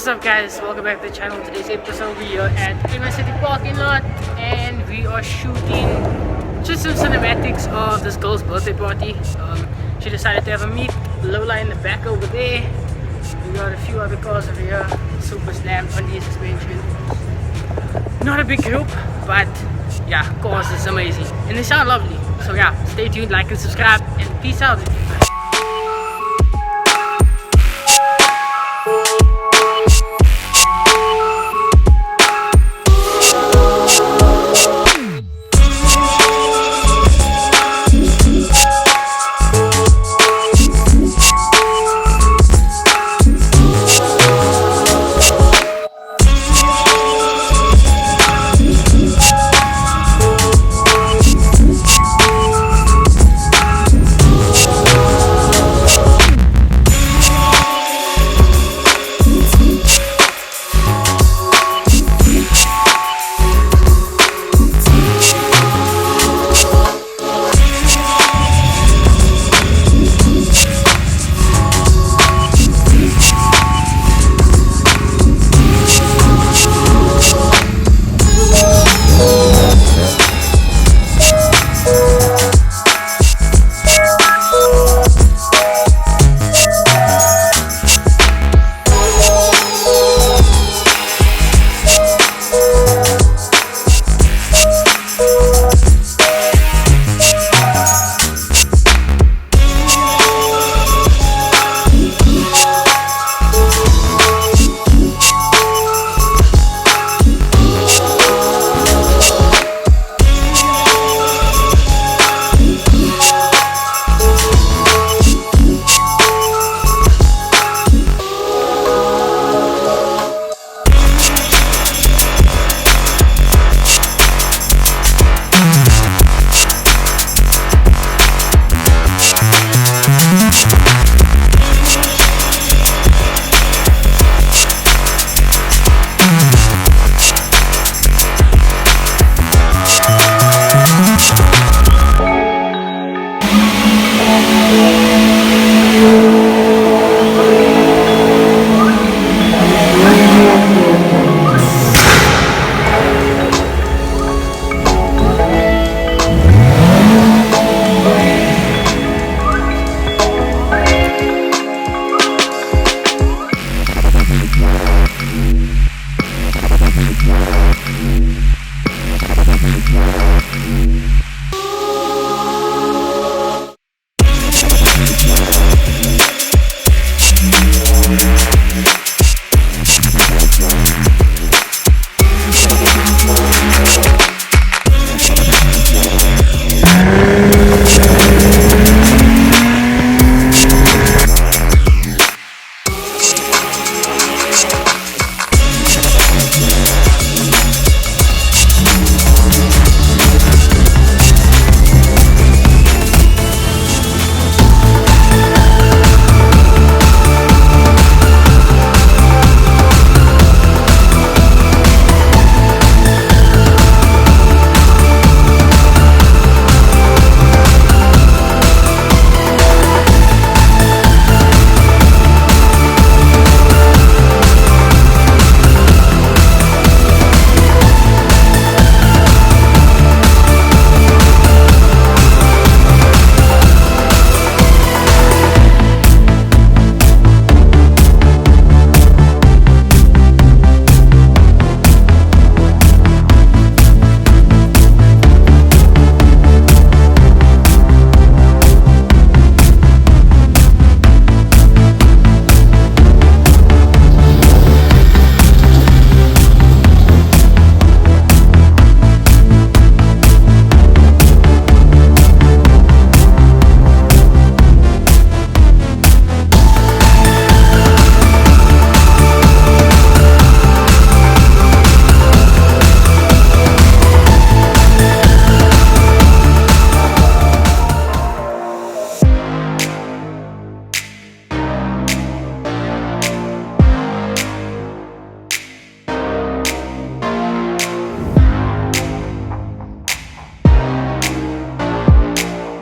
What's up guys, welcome back to the channel. Today's episode we are at Liesa City parking lot and we are shooting just some cinematics of this girl's birthday party. She decided to have a meet. Lola in the back over there. We got a few other cars over here. Super slammed on the suspension. Not a big group, but yeah, cars is amazing and they sound lovely. So yeah, stay tuned, like and subscribe, and peace out.